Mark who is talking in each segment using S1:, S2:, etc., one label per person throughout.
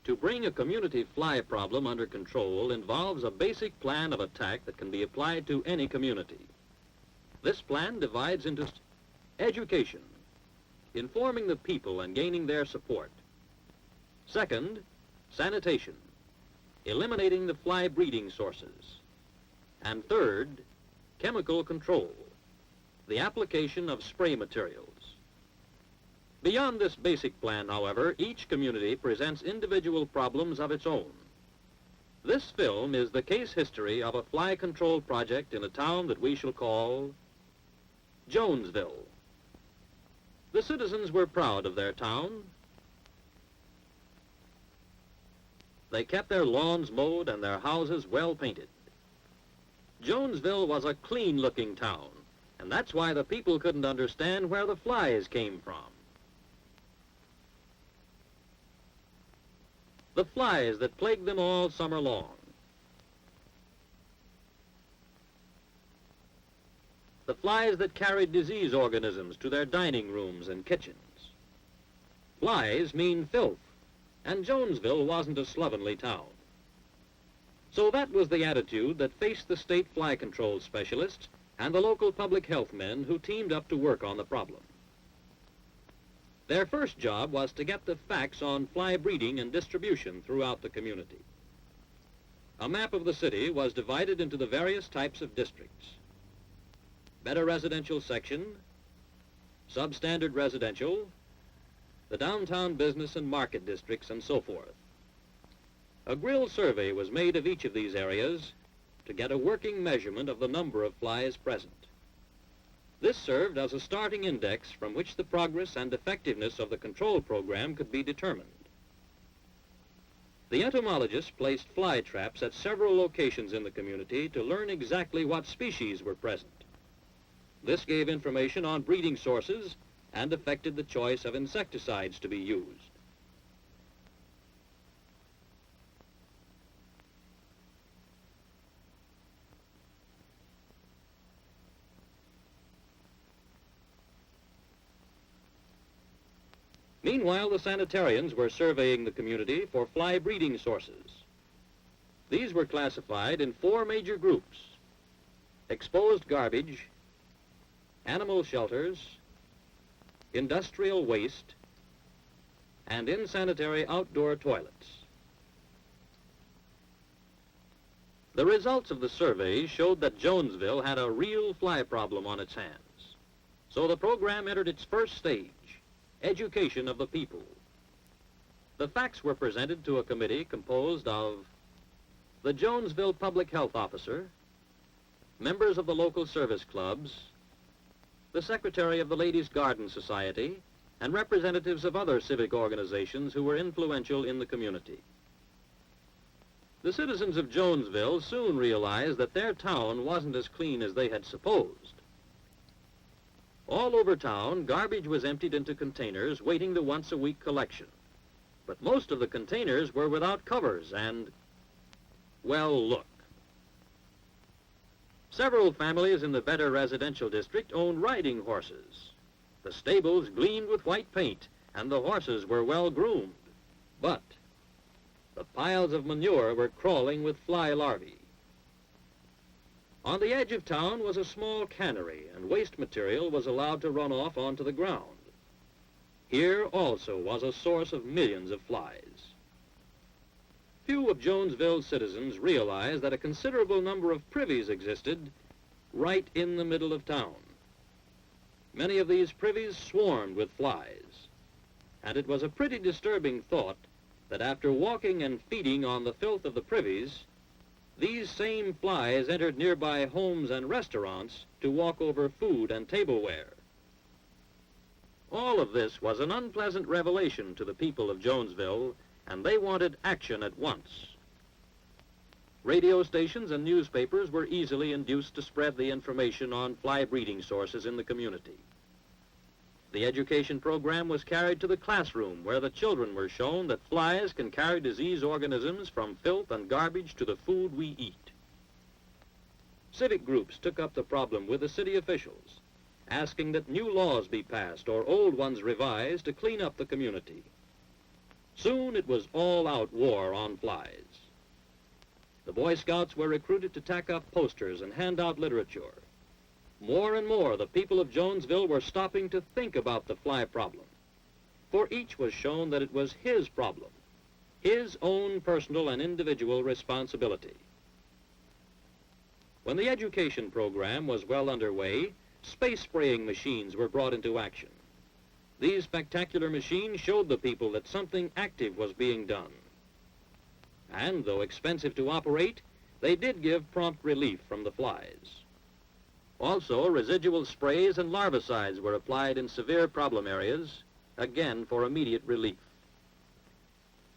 S1: To bring a community fly problem under control involves a basic plan of attack that can be applied to any community. This plan divides into education, informing the people and gaining their support. Second, sanitation, eliminating the fly breeding sources. And third, chemical control, the application of spray materials. Beyond this basic plan, however, each community presents individual problems of its own. This film is the case history of a fly control project in a town that we shall call Jonesville. The citizens were proud of their town. They kept their lawns mowed and their houses well painted. Jonesville was a clean-looking town, and that's why the people couldn't understand where the flies came from. The flies that plagued them all summer long. The flies that carried disease organisms to their dining rooms and kitchens. Flies mean filth, and Jonesville wasn't a slovenly town. So that was the attitude that faced the state fly control specialists and the local public health men who teamed up to work on the problem. Their first job was to get the facts on fly breeding and distribution throughout the community. A map of the city was divided into the various types of districts. Better residential section, substandard residential, the downtown business and market districts, and so forth. A grill survey was made of each of these areas to get a working measurement of the number of flies present. This served as a starting index from which the progress and effectiveness of the control program could be determined. The entomologists placed fly traps at several locations in the community to learn exactly what species were present. This gave information on breeding sources and affected the choice of insecticides to be used. Meanwhile, the sanitarians were surveying the community for fly breeding sources. These were classified in 4 major groups: exposed garbage, animal shelters, industrial waste, and insanitary outdoor toilets. The results of the survey showed that Jonesville had a real fly problem on its hands. So the program entered its first stage: education of the people. The facts were presented to a committee composed of the Jonesville Public Health Officer, members of the local service clubs, the secretary of the Ladies' Garden Society, and representatives of other civic organizations who were influential in the community. The citizens of Jonesville soon realized that their town wasn't as clean as they had supposed. All over town, garbage was emptied into containers waiting the once-a-week collection. But most of the containers were without covers and, well, look. Several families in the better residential district owned riding horses. The stables gleamed with white paint, and the horses were well groomed. But the piles of manure were crawling with fly larvae. On the edge of town was a small cannery, and waste material was allowed to run off onto the ground. Here also was a source of millions of flies. Few of Jonesville's citizens realized that a considerable number of privies existed right in the middle of town. Many of these privies swarmed with flies, and it was a pretty disturbing thought that after walking and feeding on the filth of the privies, these same flies entered nearby homes and restaurants to walk over food and tableware. All of this was an unpleasant revelation to the people of Jonesville, and they wanted action at once. Radio stations and newspapers were easily induced to spread the information on fly breeding sources in the community. The education program was carried to the classroom, where the children were shown that flies can carry disease organisms from filth and garbage to the food we eat. Civic groups took up the problem with the city officials, asking that new laws be passed or old ones revised to clean up the community. Soon it was all-out war on flies. The Boy Scouts were recruited to tack up posters and hand out literature. More and more, the people of Jonesville were stopping to think about the fly problem, for each was shown that it was his problem, his own personal and individual responsibility. When the education program was well underway, space spraying machines were brought into action. These spectacular machines showed the people that something active was being done. And though expensive to operate, they did give prompt relief from the flies. Also, residual sprays and larvicides were applied in severe problem areas, again for immediate relief.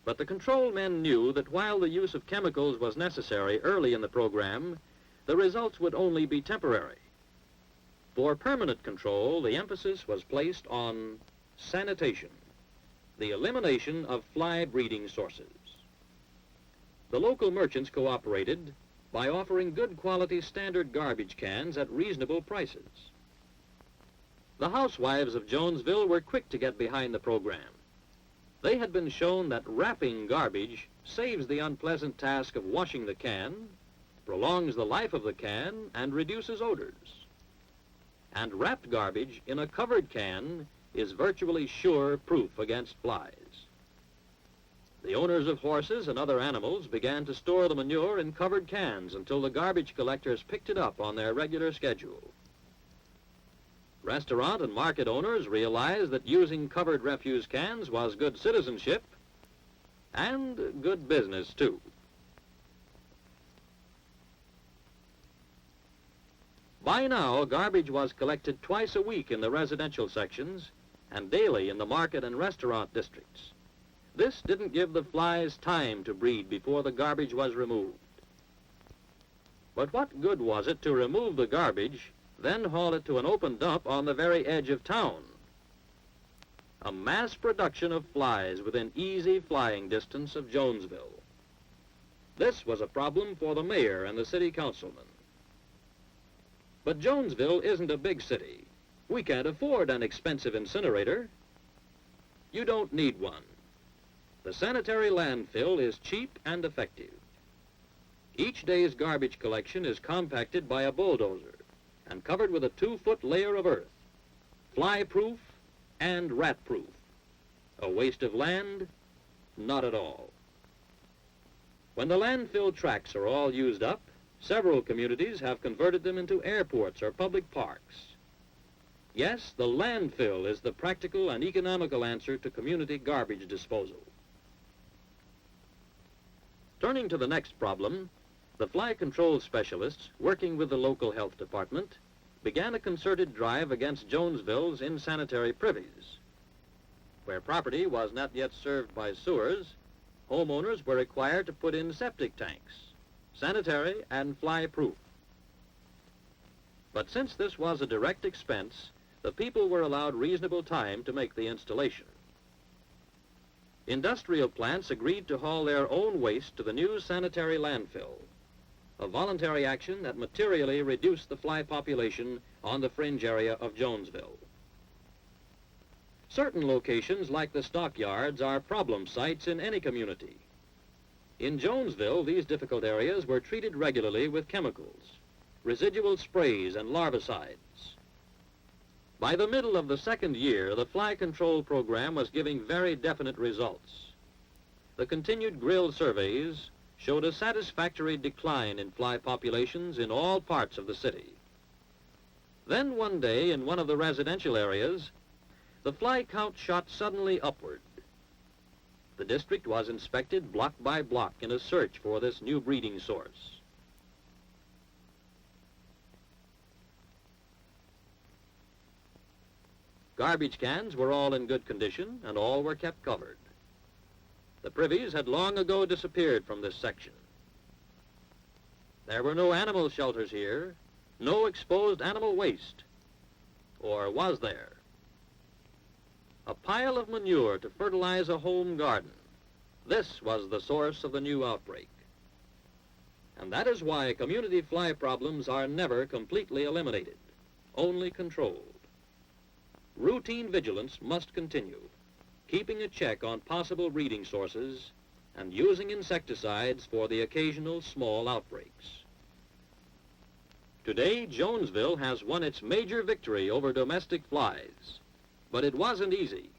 S1: But the control men knew that while the use of chemicals was necessary early in the program, the results would only be temporary. For permanent control, the emphasis was placed on sanitation, the elimination of fly breeding sources. The local merchants cooperated by offering good quality standard garbage cans at reasonable prices. The housewives of Jonesville were quick to get behind the program. They had been shown that wrapping garbage saves the unpleasant task of washing the can, prolongs the life of the can, and reduces odors. And wrapped garbage in a covered can is virtually sure proof against flies. The owners of horses and other animals began to store the manure in covered cans until the garbage collectors picked it up on their regular schedule. Restaurant and market owners realized that using covered refuse cans was good citizenship and good business, too. By now, garbage was collected twice a week in the residential sections and daily in the market and restaurant districts. This didn't give the flies time to breed before the garbage was removed. But what good was it to remove the garbage, then haul it to an open dump on the very edge of town? A mass production of flies within easy flying distance of Jonesville. This was a problem for the mayor and the city councilman. But Jonesville isn't a big city. We can't afford an expensive incinerator. You don't need one. The sanitary landfill is cheap and effective. Each day's garbage collection is compacted by a bulldozer and covered with a 2-foot layer of earth, fly-proof and rat-proof. A waste of land? Not at all. When the landfill tracks are all used up, several communities have converted them into airports or public parks. Yes, the landfill is the practical and economical answer to community garbage disposal. Turning to the next problem, the fly control specialists, working with the local health department, began a concerted drive against Jonesville's insanitary privies. Where property was not yet served by sewers, homeowners were required to put in septic tanks, sanitary and fly-proof. But since this was a direct expense, the people were allowed reasonable time to make the installation. Industrial plants agreed to haul their own waste to the new sanitary landfill, a voluntary action that materially reduced the fly population on the fringe area of Jonesville. Certain locations, like the stockyards, are problem sites in any community. In Jonesville, these difficult areas were treated regularly with chemicals, residual sprays, and larvicides. By the middle of the second year, the fly control program was giving very definite results. The continued grill surveys showed a satisfactory decline in fly populations in all parts of the city. Then one day, in one of the residential areas, the fly count shot suddenly upward. The district was inspected block by block in a search for this new breeding source. Garbage cans were all in good condition, and all were kept covered. The privies had long ago disappeared from this section. There were no animal shelters here, no exposed animal waste. Or was there? A pile of manure to fertilize a home garden. This was the source of the new outbreak. And that is why community fly problems are never completely eliminated, only controlled. Routine vigilance must continue. keeping a check on possible breeding sources, and using insecticides for the occasional small outbreaks. Today, Jonesville has won its major victory over domestic flies. But it wasn't easy.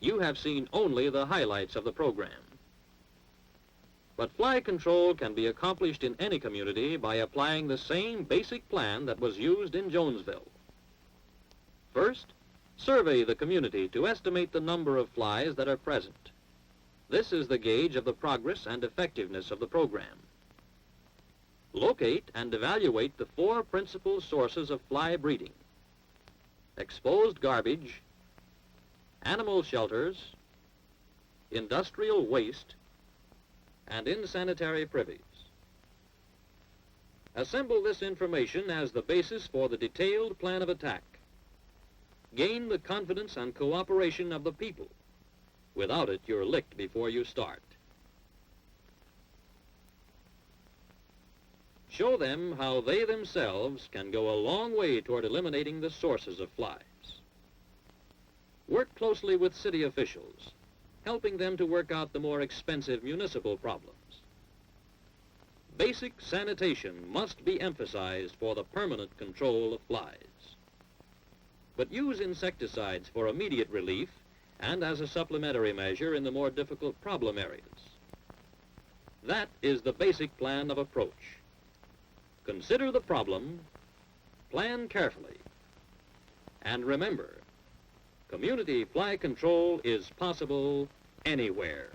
S1: You have seen only the highlights of the program. But fly control can be accomplished in any community by applying the same basic plan that was used in Jonesville. First, survey the community to estimate the number of flies that are present. This is the gauge of the progress and effectiveness of the program. Locate and evaluate the 4 principal sources of fly breeding: exposed garbage, animal shelters, industrial waste, and insanitary privies. Assemble this information as the basis for the detailed plan of attack. Gain the confidence and cooperation of the people. Without it, you're licked before you start. Show them how they themselves can go a long way toward eliminating the sources of flies. Work closely with city officials, helping them to work out the more expensive municipal problems. Basic sanitation must be emphasized for the permanent control of flies. But use insecticides for immediate relief and as a supplementary measure in the more difficult problem areas. That is the basic plan of approach. Consider the problem, plan carefully, and remember, community fly control is possible anywhere.